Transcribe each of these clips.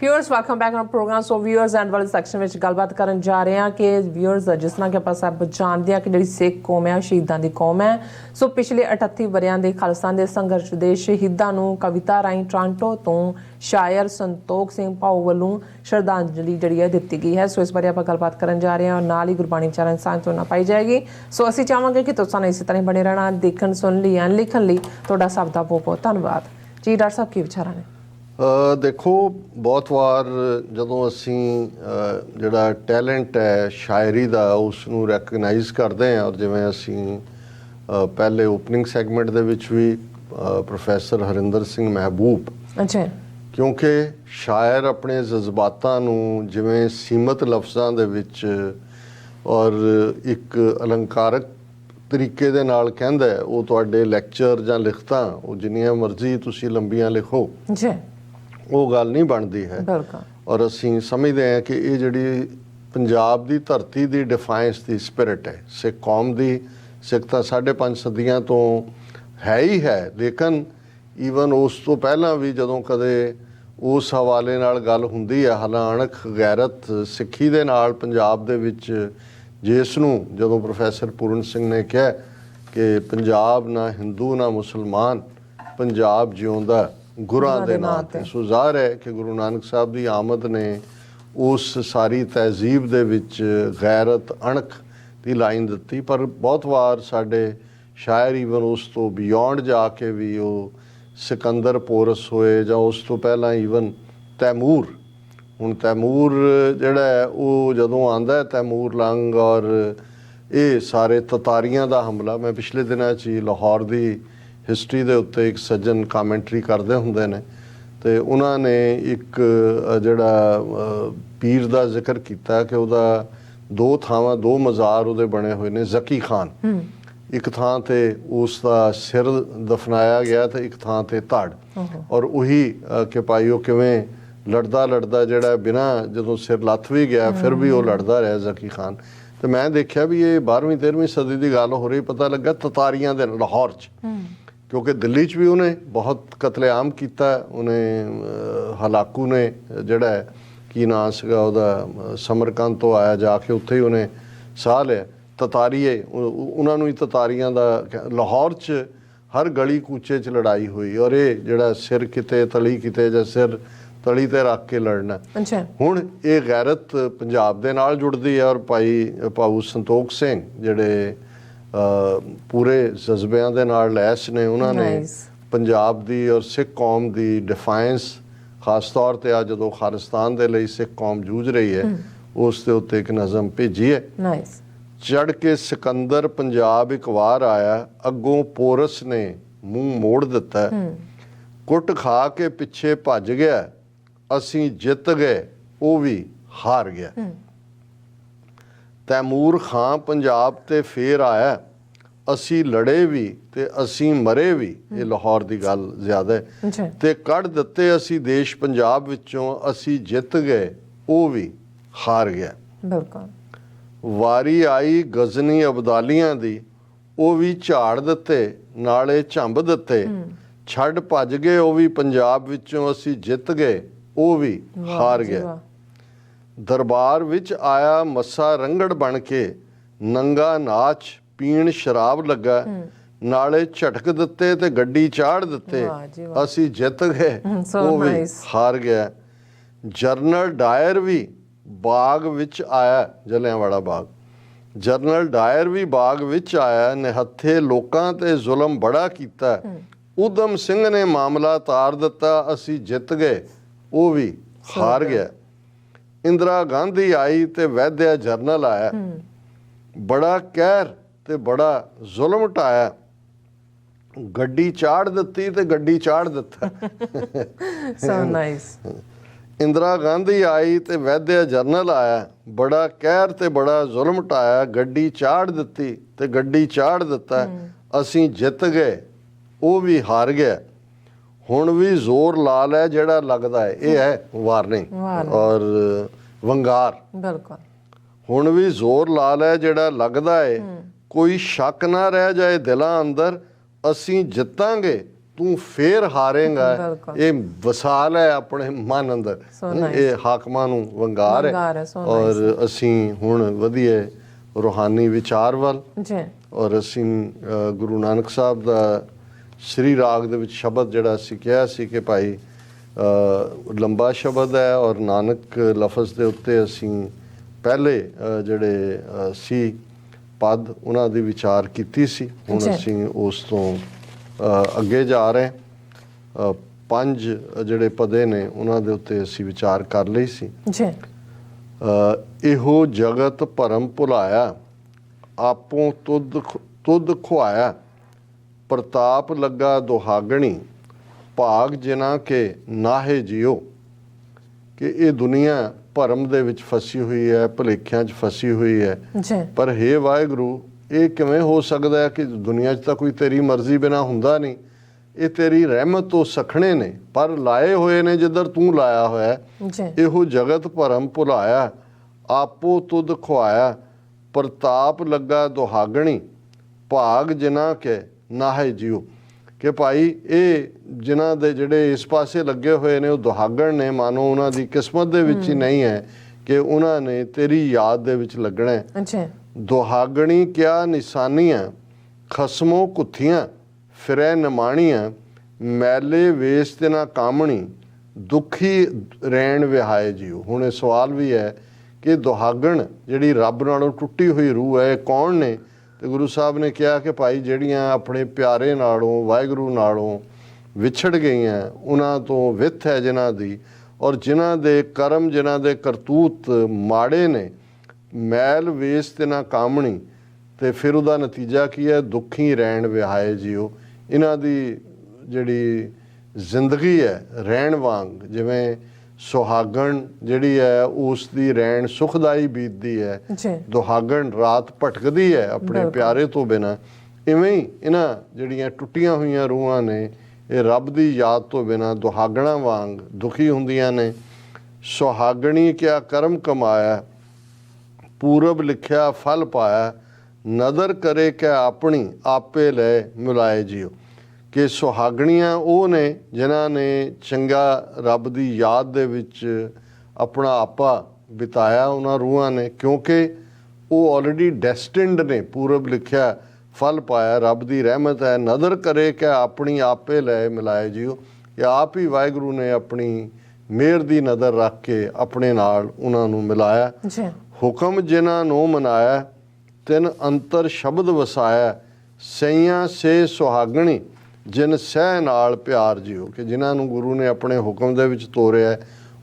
Viewers welcome back on program. So viewers and वाले section में गलबात करन जा रहे हैं कि व्यूअर्स जिस तरह कि आप सब जानते हैं कि जी सिख कौम है शहीदों की कौम है। सो पिछले 38 वरियां के खालिस्तान के संघर्ष के शहीदों को कविता राही टोरंटो तो शायर संतोख सिंह भाऊ वालों श्रद्धांजलि जी दी गई है। सो इस बारे आप गलबात करन जा रहे हैं और नाल ही गुरबाणी चरण सांझ तो ना पाई जाएगी। सो असी चाहांगे कि तुसां इसी तरह बने रहना, देखण सुन ली एंड लिखण लई तुहाडा सब दा बहुत बहुत धन्नवाद जी। डॉक्टर साहब की विचार ने? देखो, बहुत वार ਜਦੋਂ ਅਸੀਂ ਜਿਹੜਾ ਟੈਲੈਂਟ ਹੈ ਸ਼ਾਇਰੀ ਦਾ ਉਸ ਨੂੰ ਰੈਕਗਨਾਈਜ਼ ਕਰਦੇ ਹਾਂ ਔਰ ਜਿਵੇਂ ਅਸੀਂ ਪਹਿਲੇ ਓਪਨਿੰਗ ਸੈਗਮੈਂਟ ਦੇ ਵਿੱਚ ਵੀ ਪ੍ਰੋਫੈਸਰ ਹਰਿੰਦਰ ਸਿੰਘ ਮਹਿਬੂਬ, ਅੱਛਾ, ਕਿਉਂਕਿ ਸ਼ਾਇਰ ਆਪਣੇ ਜਜ਼ਬਾਤਾਂ ਨੂੰ ਜਿਵੇਂ ਸੀਮਤ ਲਫ਼ਜ਼ਾਂ ਦੇ ਵਿੱਚ ਔਰ ਇੱਕ ਅਲੰਕਾਰਕ ਤਰੀਕੇ ਦੇ ਨਾਲ ਕਹਿੰਦਾ ਹੈ, ਉਹ ਤੁਹਾਡੇ ਲੈਕਚਰ ਜਾਂ ਲਿਖਤਾਂ ਉਹ ਜਿੰਨੀਆਂ ਮਰਜ਼ੀ ਤੁਸੀਂ ਲੰਬੀਆਂ ਲਿਖੋ ਜੀ ਉਹ ਗੱਲ ਨਹੀਂ ਬਣਦੀ ਹੈ। ਔਰ ਅਸੀਂ ਸਮਝਦੇ ਹਾਂ ਕਿ ਇਹ ਜਿਹੜੀ ਪੰਜਾਬ ਦੀ ਧਰਤੀ ਦੀ ਡਿਫਾਈਨਸ ਦੀ ਸਪਿਰਿਟ ਹੈ, ਸਿੱਖ ਕੌਮ ਦੀ, ਸਿੱਖ ਤਾਂ 5.5 ਸਦੀਆਂ ਤੋਂ ਹੈ ਹੀ ਹੈ, ਲੇਕਿਨ ਈਵਨ ਉਸ ਤੋਂ ਪਹਿਲਾਂ ਵੀ ਜਦੋਂ ਕਦੇ ਉਸ ਹਵਾਲੇ ਨਾਲ ਗੱਲ ਹੁੰਦੀ ਹੈ, ਹਲਾਣਕ ਗੈਰਤ ਸਿੱਖੀ ਦੇ ਨਾਲ ਪੰਜਾਬ ਦੇ ਵਿੱਚ, ਜਿਸ ਨੂੰ ਜਦੋਂ ਪ੍ਰੋਫੈਸਰ ਪੂਰਨ ਸਿੰਘ ਨੇ ਕਿਹਾ ਕਿ ਪੰਜਾਬ ਨਾ ਹਿੰਦੂ ਨਾ ਮੁਸਲਮਾਨ, ਪੰਜਾਬ ਜਿਉਂਦਾ ਗੁਰਾਂ ਦੇ ਨਾਂ ਤੇ। ਸੋ ਜ਼ਾਹਰ ਹੈ ਕਿ ਗੁਰੂ ਨਾਨਕ ਸਾਹਿਬ ਦੀ ਆਮਦ ਨੇ ਉਸ ਸਾਰੀ ਤਹਿਜ਼ੀਬ ਦੇ ਵਿੱਚ ਗੈਰਤ ਅਣਖ ਦੀ ਲਾਈਨ ਦਿੱਤੀ। ਪਰ ਬਹੁਤ ਵਾਰ ਸਾਡੇ ਸ਼ਾਇਰ ਈਵਨ ਉਸ ਤੋਂ ਬਿਯੋਂਡ ਜਾ ਕੇ ਵੀ ਉਹ ਸਿਕੰਦਰ ਪੋਰਸ ਹੋਏ ਜਾਂ ਉਸ ਤੋਂ ਪਹਿਲਾਂ ਈਵਨ ਤੈਮੂਰ, ਹੁਣ ਤੈਮੂਰ ਜਿਹੜਾ ਹੈ ਉਹ ਜਦੋਂ ਆਉਂਦਾ ਹੈ ਤੈਮੂਰ ਲੰਗ ਔਰ ਇਹ ਸਾਰੇ ਤਤਾਰੀਆਂ ਦਾ ਹਮਲਾ, ਮੈਂ ਪਿਛਲੇ ਦਿਨਾਂ 'ਚ ਹੀ ਲਾਹੌਰ ਦੀ ਹਿਸਟਰੀ ਦੇ ਉੱਤੇ ਇੱਕ ਸੱਜਣ ਕਾਮੈਂਟਰੀ ਕਰਦੇ ਹੁੰਦੇ ਨੇ ਅਤੇ ਉਹਨਾਂ ਨੇ ਇੱਕ ਜਿਹੜਾ ਪੀਰ ਦਾ ਜ਼ਿਕਰ ਕੀਤਾ ਕਿ ਉਹਦਾ 2 ਥਾਵਾਂ 2 ਮਜ਼ਾਰ ਉਹਦੇ ਬਣੇ ਹੋਏ ਨੇ। ਜ਼ਕੀ ਖਾਨ ਇੱਕ ਥਾਂ 'ਤੇ ਉਸ ਦਾ ਸਿਰ ਦਫਨਾਇਆ ਗਿਆ ਅਤੇ ਇੱਕ ਥਾਂ 'ਤੇ ਧੜ, ਔਰ ਉਹੀ ਕਿ ਭਾਈ ਉਹ ਕਿਵੇਂ ਲੜਦਾ ਲੜਦਾ ਜਿਹੜਾ ਬਿਨਾਂ ਜਦੋਂ ਸਿਰ ਲੱਥ ਵੀ ਗਿਆ ਫਿਰ ਵੀ ਉਹ ਲੜਦਾ ਰਿਹਾ ਜ਼ਕੀ ਖਾਨ। ਅਤੇ ਮੈਂ ਦੇਖਿਆ ਵੀ ਇਹ 12ਵੀਂ 13ਵੀਂ ਸਦੀ ਦੀ ਗੱਲ ਹੋ ਰਹੀ। ਪਤਾ ਲੱਗਾ ਤਤਾਰੀਆਂ ਦੇ ਲਾਹੌਰ 'ਚ, ਕਿਉਂਕਿ ਦਿੱਲੀ 'ਚ ਵੀ ਉਹਨੇ ਬਹੁਤ ਕਤਲੇਆਮ ਕੀਤਾ। ਉਹਨੇ ਹਲਾਕੂ ਨੇ ਜਿਹੜਾ ਕੀ ਨਾਂ ਸੀਗਾ ਉਹਦਾ, ਸਮਰਕੰਦ ਤੋਂ ਆਇਆ, ਜਾ ਕੇ ਉੱਥੇ ਹੀ ਉਹਨੇ ਸਾਹ ਲਿਆ। ਤਤਾਰੀਏ ਉਹਨਾਂ ਨੂੰ ਹੀ ਤਤਾਰੀਆਂ ਦਾ ਲਾਹੌਰ 'ਚ ਹਰ ਗਲੀ ਕੂਚੇ 'ਚ ਲੜਾਈ ਹੋਈ ਔਰ ਇਹ ਜਿਹੜਾ ਸਿਰ ਕਿਤੇ ਤਲੀ ਕਿਤੇ ਜਾਂ ਸਿਰ ਤਲੀ 'ਤੇ ਰੱਖ ਕੇ ਲੜਨਾ। ਹੁਣ ਇਹ ਗੈਰਤ ਪੰਜਾਬ ਦੇ ਨਾਲ ਜੁੜਦੀ ਹੈ ਔਰ ਭਾਊ ਸੰਤੋਖ ਸਿੰਘ ਜਿਹੜੇ ਪੂਰੇ ਜਜ਼ਬਿਆਂ ਦੇ ਨਾਲ ਲੈਸ ਨੇ, ਉਹਨਾਂ ਨੇ ਪੰਜਾਬ ਦੀ ਔਰ ਸਿੱਖ ਕੌਮ ਦੀ ਡਿਫਾਈਨਸ, ਖਾਸ ਤੌਰ 'ਤੇ ਆ ਜਦੋਂ ਖਾਲਿਸਤਾਨ ਦੇ ਲਈ ਸਿੱਖ ਕੌਮ ਜੂਝ ਰਹੀ ਹੈ ਉਸ ਦੇ ਉੱਤੇ ਇੱਕ ਨਜ਼ਮ ਭੇਜੀ ਹੈ। ਚੜ੍ਹ ਕੇ ਸਿਕੰਦਰ ਪੰਜਾਬ ਇੱਕ ਵਾਰ ਆਇਆ, ਅੱਗੋਂ ਪੋਰਸ ਨੇ ਮੂੰਹ ਮੋੜ ਦਿੱਤਾ, ਕੁੱਟ ਖਾ ਕੇ ਪਿੱਛੇ ਭੱਜ ਗਿਆ, ਅਸੀਂ ਜਿੱਤ ਗਏ ਉਹ ਵੀ ਹਾਰ ਗਿਆ। ਤੈਮੂਰ ਖਾਂ ਪੰਜਾਬ 'ਤੇ ਫੇਰ ਆਇਆ, ਅਸੀਂ ਲੜੇ ਵੀ ਤੇ ਅਸੀਂ ਮਰੇ ਵੀ, ਇਹ ਲਾਹੌਰ ਦੀ ਗੱਲ ਜ਼ਿਆਦਾ ਹੈ, ਤੇ ਕੱਢ ਦਿੱਤੇ ਅਸੀਂ ਦੇਸ਼ ਪੰਜਾਬ ਵਿੱਚੋਂ, ਅਸੀਂ ਜਿੱਤ ਗਏ ਉਹ ਵੀ ਹਾਰ ਗਿਆ। ਵਾਰੀ ਆਈ ਗਜ਼ਨੀ ਅਬਦਾਲੀਆਂ ਦੀ, ਉਹ ਵੀ ਝਾੜ ਦਿੱਤੇ ਨਾਲੇ ਝੰਬ ਦਿੱਤੇ, ਛੱਡ ਭੱਜ ਗਏ ਉਹ ਵੀ ਪੰਜਾਬ ਵਿੱਚੋਂ, ਅਸੀਂ ਜਿੱਤ ਗਏ ਉਹ ਵੀ ਹਾਰ ਗਿਆ। ਦਰਬਾਰ ਵਿੱਚ ਆਇਆ ਮੱਸਾ ਰੰਗੜ ਬਣ ਕੇ, ਨੰਗਾ ਨਾਚ ਪੀਣ ਸ਼ਰਾਬ ਲੱਗਾ, ਨਾਲੇ ਝਟਕ ਦਿੱਤੇ ਤੇ ਗੱਡੀ ਚਾੜ ਦਿੱਤੇ, ਅਸੀਂ ਜਿੱਤ ਗਏ ਉਹ ਵੀ ਹਾਰ ਗਿਆ। ਜਰਨਲ ਡਾਇਰ ਵੀ ਬਾਗ ਵਿੱਚ ਆਇਆ, ਜਲਿਆਂਵਾਲਾ ਬਾਗ, ਜਰਨਲ ਡਾਇਰ ਵੀ ਬਾਗ ਵਿੱਚ ਆਇਆ, ਨਿਹੱਥੇ ਲੋਕਾਂ 'ਤੇ ਜ਼ੁਲਮ ਬੜਾ ਕੀਤਾ, ਊਧਮ ਸਿੰਘ ਨੇ ਮਾਮਲਾ ਤਾਰ ਦਿੱਤਾ, ਅਸੀਂ ਜਿੱਤ ਗਏ ਉਹ ਵੀ ਹਾਰ ਗਿਆ। ਇੰਦਰਾ ਗਾਂਧੀ ਆਈ ਤੇ ਵੈਦਿਆ ਜਰਨਲ ਆਇਆ, ਬੜਾ ਕਹਿਰ ਤੇ ਬੜਾ ਜ਼ੁਲਮ ਢਾਇਆ, ਗੱਡੀ ਚਾੜ ਦਿੱਤੀ ਤੇ ਗੱਡੀ ਚਾੜ ਦਿੱਤਾ। ਇੰਦਰਾ ਗਾਂਧੀ ਆਈ ਤੇ ਵੈਦਿਆ ਜਰਨਲ ਆਇਆ, ਬੜਾ ਕਹਿਰ ਤੇ ਬੜਾ ਜ਼ੁਲਮ ਢਾਇਆ, ਗੱਡੀ ਚਾੜ ਦਿੱਤੀ ਤੇ ਗੱਡੀ ਚਾੜ ਦਿੱਤਾ, ਅਸੀਂ ਜਿੱਤ ਗਏ ਉਹ ਵੀ ਹਾਰ ਗਿਆ। ਹੁਣ ਵੀ ਜ਼ੋਰ ਲਾ ਲੈ ਜਿਹੜਾ ਲੱਗਦਾ ਹੈ, ਇਹ ਹੈ ਵਾਰਨਿੰਗ ਔਰ ਵੰਗਾਰ। ਹੁਣ ਵੀ ਜ਼ੋਰ ਲਾ ਲੈ ਜਿਹੜਾ ਲੱਗਦਾ ਹੈ, ਕੋਈ ਸ਼ੱਕ ਨਾ ਰਹਿ ਜਾਏ ਦਿਲਾਂ ਅੰਦਰ, ਅਸੀਂ ਜਿੱਤਾਂਗੇ ਤੂੰ ਫੇਰ ਹਾਰੇਗਾ, ਇਹ ਵਸਾਲ ਹੈ ਆਪਣੇ ਮਨ ਅੰਦਰ, ਇਹ ਹਾਕਮਾਂ ਨੂੰ ਵੰਗਾਰ ਹੈ। ਔਰ ਅਸੀਂ ਹੁਣ ਵਧੀਆ ਰੂਹਾਨੀ ਵਿਚਾਰ ਵੱਲ, ਔਰ ਅਸੀਂ ਗੁਰੂ ਨਾਨਕ ਸਾਹਿਬ ਦਾ ਸ੍ਰੀ ਰਾਗ ਦੇ ਵਿੱਚ ਸ਼ਬਦ ਜਿਹੜਾ ਅਸੀਂ ਕਿਹਾ ਸੀ ਕਿ ਭਾਈ ਲੰਬਾ ਸ਼ਬਦ ਹੈ, ਔਰ ਨਾਨਕ ਲਫ਼ਜ਼ ਦੇ ਉੱਤੇ ਅਸੀਂ ਪਹਿਲੇ ਜਿਹੜੇ ਸੀ ਪਦ ਉਹਨਾਂ ਦੀ ਵਿਚਾਰ ਕੀਤੀ ਸੀ। ਹੁਣ ਅਸੀਂ ਉਸ ਤੋਂ ਅੱਗੇ ਜਾ ਰਹੇ, 5 ਜਿਹੜੇ ਪਦੇ ਨੇ ਉਹਨਾਂ ਦੇ ਉੱਤੇ ਅਸੀਂ ਵਿਚਾਰ ਕਰ ਲਈ ਸੀ। ਇਹੋ ਜਗਤ ਭਰਮ ਭੁਲਾਇਆ, ਆਪੋਂ ਤੁਧ ਖੁਆਇਆ, ਪ੍ਰਤਾਪ ਲੱਗਾ ਦੁਹਾਗਣੀ, ਭਾਗ ਜਿਨ੍ਹਾਂ ਕੇ ਨਾਹੇ ਜਿਉ। ਕਿ ਇਹ ਦੁਨੀਆ ਭਰਮ ਦੇ ਵਿੱਚ ਫਸੀ ਹੋਈ ਹੈ, ਭੁਲੇਖਿਆਂ 'ਚ ਫਸੀ ਹੋਈ ਹੈ। ਪਰ ਹੇ ਵਾਹਿਗੁਰੂ, ਇਹ ਕਿਵੇਂ ਹੋ ਸਕਦਾ ਹੈ ਕਿ ਦੁਨੀਆ 'ਚ ਤਾਂ ਕੋਈ ਤੇਰੀ ਮਰਜ਼ੀ ਬਿਨਾਂ ਹੁੰਦਾ ਨਹੀਂ, ਇਹ ਤੇਰੀ ਰਹਿਮਤ ਤੋਂ ਸਖਣੇ ਨੇ, ਪਰ ਲਾਏ ਹੋਏ ਨੇ ਜਿੱਧਰ ਤੂੰ ਲਾਇਆ ਹੋਇਆ। ਇਹੋ ਜਗਤ ਭਰਮ ਭੁਲਾਇਆ, ਆਪੋ ਤੁਧ ਖੁਆਇਆ, ਪ੍ਰਤਾਪ ਲੱਗਾ ਦੁਹਾਗਣੀ, ਭਾਗ ਜਿਨ੍ਹਾਂ ਕੇ ਨਾਹੇ ਜਿਉ। ਕਿ ਭਾਈ ਇਹ ਜਿਨ੍ਹਾਂ ਦੇ ਜਿਹੜੇ ਇਸ ਪਾਸੇ ਲੱਗੇ ਹੋਏ ਨੇ ਉਹ ਦੁਹਾਗਣ ਨੇ, ਮਾਨੋ ਉਹਨਾਂ ਦੀ ਕਿਸਮਤ ਦੇ ਵਿੱਚ ਹੀ ਨਹੀਂ ਹੈ ਕਿ ਉਹਨਾਂ ਨੇ ਤੇਰੀ ਯਾਦ ਦੇ ਵਿੱਚ ਲੱਗਣਾ ਹੈ। ਦੁਹਾਗਣੀ ਕਿਆ ਨਿਸ਼ਾਨੀਆਂ, ਖਸਮੋਂ ਕੁੱਥੀਆਂ, ਫਿਰੈ ਨਿਮਾਣੀਆਂ, ਮੈਲੇ ਵੇਸ ਤੇ ਨਾ ਕਾਮਣੀ, ਦੁਖੀ ਰਹਿਣ ਵਿਹਾਏ ਜੀਓ। ਹੁਣ ਇਹ ਸਵਾਲ ਵੀ ਹੈ ਕਿ ਦੁਹਾਗਣ ਜਿਹੜੀ ਰੱਬ ਨਾਲੋਂ ਟੁੱਟੀ ਹੋਈ ਰੂਹ ਹੈ, ਇਹ ਕੌਣ ਨੇ? ਤੇ ਗੁਰੂ ਸਾਹਿਬ ਨੇ ਕਿਹਾ ਕਿ ਭਾਈ ਜਿਹੜੀਆਂ ਆਪਣੇ ਪਿਆਰੇ ਨਾਲੋਂ, ਵਾਹਿਗੁਰੂ ਨਾਲੋਂ ਵਿਛੜ ਗਈਆਂ, ਉਹਨਾਂ ਤੋਂ ਵਿੱਥ ਹੈ ਜਿਨ੍ਹਾਂ ਦੀ, ਔਰ ਜਿਨ੍ਹਾਂ ਦੇ ਕਰਮ, ਜਿਨ੍ਹਾਂ ਦੇ ਕਰਤੂਤ ਮਾੜੇ ਨੇ, ਮੈਲ ਵੇਸ ਤੇ ਨਾ ਕਾਮਣੀ, ਤੇ ਫਿਰ ਉਹਦਾ ਨਤੀਜਾ ਕੀ ਹੈ? ਦੁਖੀ ਰਹਿਣ ਵਿਹਾਏ ਜੀਓ। ਇਹਨਾਂ ਦੀ ਜਿਹੜੀ ਜ਼ਿੰਦਗੀ ਹੈ ਰਹਿਣ ਵਾਂਗ, ਜਿਵੇਂ ਸੁਹਾਗਣ ਜਿਹੜੀ ਹੈ ਉਸ ਦੀ ਰਹਿਣ ਸੁਖਦਾਈ ਬੀਤਦੀ ਹੈ, ਦੁਹਾਗਣ ਰਾਤ ਭਟਕਦੀ ਹੈ ਆਪਣੇ ਪਿਆਰੇ ਤੋਂ ਬਿਨਾਂ, ਇਵੇਂ ਹੀ ਇਹਨਾਂ ਜਿਹੜੀਆਂ ਟੁੱਟੀਆਂ ਹੋਈਆਂ ਰੂਹਾਂ ਨੇ ਇਹ ਰੱਬ ਦੀ ਯਾਦ ਤੋਂ ਬਿਨਾਂ ਦੁਹਾਗਣਾਂ ਵਾਂਗ ਦੁਖੀ ਹੁੰਦੀਆਂ ਨੇ। ਸੁਹਾਗਣੀ ਕਿਆ ਕਰਮ ਕਮਾਇਆ, ਪੂਰਬ ਲਿਖਿਆ ਫਲ ਪਾਇਆ, ਨਦਰ ਕਰੇ ਕਿ ਆਪਣੀ ਆਪੇ ਲੈ ਮਿਲਾਏ ਜੀਓ। ਕਿ ਸੁਹਾਗਣੀਆਂ ਉਹ ਨੇ ਜਿਨ੍ਹਾਂ ਨੇ ਚੰਗਾ ਰੱਬ ਦੀ ਯਾਦ ਦੇ ਵਿੱਚ ਆਪਣਾ ਆਪਾ ਬਿਤਾਇਆ ਉਹਨਾਂ ਰੂਹਾਂ ਨੇ, ਕਿਉਂਕਿ ਉਹ ਆਲਰੇਡੀ ਡੈਸਟਿਨਡ ਨੇ, ਪੂਰਬ ਲਿਖਿਆ ਫਲ ਪਾਇਆ, ਰੱਬ ਦੀ ਰਹਿਮਤ ਹੈ। ਨਦਰ ਕਰੇ ਕਿ ਆਪਣੀ ਆਪੇ ਲੈ ਮਿਲਾਏ ਜੀਓ, ਕਿ ਆਪ ਹੀ ਵਾਹਿਗੁਰੂ ਨੇ ਆਪਣੀ ਮਿਹਰ ਦੀ ਨਜ਼ਰ ਰੱਖ ਕੇ ਆਪਣੇ ਨਾਲ ਉਹਨਾਂ ਨੂੰ ਮਿਲਾਇਆ। ਹੁਕਮ ਜਿਨ੍ਹਾਂ ਨੂੰ ਮਨਾਇਆ, ਤਿੰਨ ਅੰਤਰ ਸ਼ਬਦ ਵਸਾਇਆ, ਸਈਆਂ ਸੇ ਸੁਹਾਗਣੀ, ਜਿਨ ਸਹਿ ਨਾਲ ਪਿਆਰ ਜੀਓ। ਕਿ ਜਿਨ੍ਹਾਂ ਨੂੰ ਗੁਰੂ ਨੇ ਆਪਣੇ ਹੁਕਮ ਦੇ ਵਿੱਚ ਤੋਰਿਆ,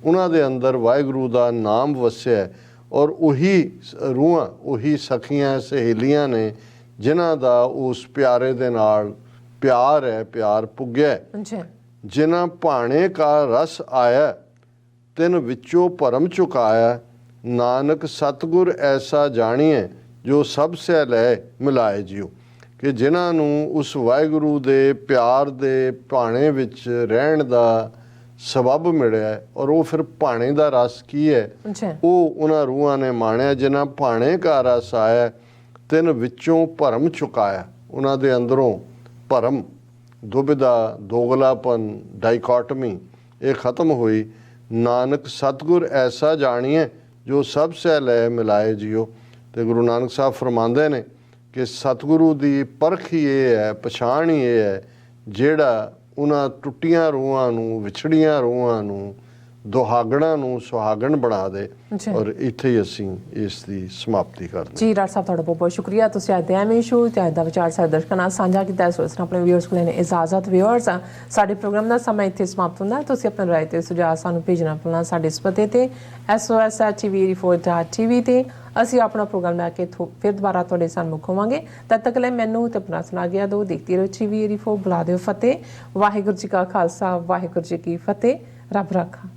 ਉਹਨਾਂ ਦੇ ਅੰਦਰ ਵਾਹਿਗੁਰੂ ਦਾ ਨਾਮ ਵਸਿਆ, ਔਰ ਉਹੀ ਰੂਹਾਂ, ਉਹੀ ਸਖੀਆਂ ਸਹੇਲੀਆਂ ਨੇ ਜਿਨ੍ਹਾਂ ਦਾ ਉਸ ਪਿਆਰੇ ਦੇ ਨਾਲ ਪਿਆਰ ਹੈ, ਪਿਆਰ ਪੁੱਗਿਆ। ਜਿਨ੍ਹਾਂ ਭਾਣੇ ਕਾ ਰਸ ਆਇਆ, ਤਿਨ ਵਿੱਚੋਂ ਭਰਮ ਚੁਕਾਇਆ, ਨਾਨਕ ਸਤਿਗੁਰ ਐਸਾ ਜਾਣੀਏ, ਜੋ ਸਭ ਸੇ ਲੈ ਮਿਲਾਏ ਜੀਓ। ਕਿ ਜਿਨ੍ਹਾਂ ਨੂੰ ਉਸ ਵਾਹਿਗੁਰੂ ਦੇ ਪਿਆਰ ਦੇ ਭਾਣੇ ਵਿੱਚ ਰਹਿਣ ਦਾ ਸਬਬ ਮਿਲਿਆ, ਔਰ ਉਹ ਫਿਰ ਭਾਣੇ ਦਾ ਰਸ ਕੀ ਹੈ ਉਹ ਉਹਨਾਂ ਰੂਹਾਂ ਨੇ ਮਾਣਿਆ। ਜਿਨ੍ਹਾਂ ਭਾਣੇ ਕਾ ਰਸ ਆਇਆ, ਤਿੰਨ ਵਿੱਚੋਂ ਭਰਮ ਚੁਕਾਇਆ, ਉਹਨਾਂ ਦੇ ਅੰਦਰੋਂ ਭਰਮ, ਦੁਬਿਧਾ, ਦੋਗਲਾਪਨ, ਡਾਈਕੋਟਮੀ ਇਹ ਖਤਮ ਹੋਈ। ਨਾਨਕ ਸਤਿਗੁਰ ਐਸਾ ਜਾਣੀਏ, ਜੋ ਸਭ ਸੇ ਲੈ ਮਿਲਾਏ ਜੀਓ। ਤੇ ਗੁਰੂ ਨਾਨਕ ਸਾਹਿਬ ਫਰਮਾਉਂਦੇ ਨੇ ਕਿ ਸਤਿਗੁਰੂ ਦੀ ਪਰਖ ਹੀ ਇਹ ਹੈ, ਪਛਾਣ ਹੀ ਇਹ ਹੈ, ਜਿਹੜਾ ਉਹਨਾਂ ਟੁੱਟੀਆਂ ਰੂਹਾਂ ਨੂੰ, ਵਿਛੜੀਆਂ ਰੂਹਾਂ ਨੂੰ, ਦੁਹਾਗਣਾਂ ਨੂੰ ਸੁਹਾਗਣ ਬਣਾ ਦੇ। ਔਰ ਇੱਥੇ ਹੀ ਅਸੀਂ ਇਸ ਦੀ ਸਮਾਪਤੀ ਕਰਦੇ ਜੀ। ਡਾਕਟਰ ਸਾਹਿਬ ਤੁਹਾਡਾ ਬਹੁਤ ਬਹੁਤ ਸ਼ੁਕਰੀਆ, ਤੁਸੀਂ ਅੱਜ ਦੇ ਐਵੇਂ ਸ਼ੋ ਤੇ ਅੱਜ ਦਾ ਵਿਚਾਰ ਸਾਡੇ ਦਰਸ਼ਕਾਂ ਨਾਲ ਸਾਂਝਾ ਕੀਤਾ। ਇਸ ਵਿੱਚ ਆਪਣੇ ਵਿਊਅਰਸ ਕੋਲ ਨੇ ਇਜਾਜ਼ਤ। ਵਿਊਅਰਸ, ਸਾਡੇ ਪ੍ਰੋਗਰਾਮ ਦਾ ਸਮਾਂ ਇੱਥੇ ਸਮਾਪਤ ਹੁੰਦਾ। ਤੁਸੀਂ ਆਪਣੇ ਰਾਏ ਤੇ ਸੁਝਾਅ ਸਾਨੂੰ ਭੇਜਣਾ ਭੁੱਲਣਾ ਸਾਡੇ ਇਸ ਪਤੇ ਤੇ sos@tv84.tv ਤੇ। ਅਸੀਂ ਆਪਣਾ ਪ੍ਰੋਗਰਾਮ ਲੈ ਕੇ ਫਿਰ ਦੁਬਾਰਾ ਤੁਹਾਡੇ ਸਾਹਮਣੇ ਹੋਵਾਂਗੇ। ਤਦ ਤੱਕ ਲਈ ਮੈਨੂੰ ਤੇ ਆਪਣਾ ਸੁਣਾ ਗਿਆ ਦੋ। ਦੇਖਦੇ ਰਹੋ TV84। ਬੁਲਾ ਦਿਓ ਫਤਿਹ। ਵਾਹਿਗੁਰੂ ਜੀ ਕਾ ਖਾਲਸਾ, ਵਾਹਿਗੁਰੂ ਜੀ ਕੀ ਫਤਿਹ। ਰੱਬ ਰਾਖਾ।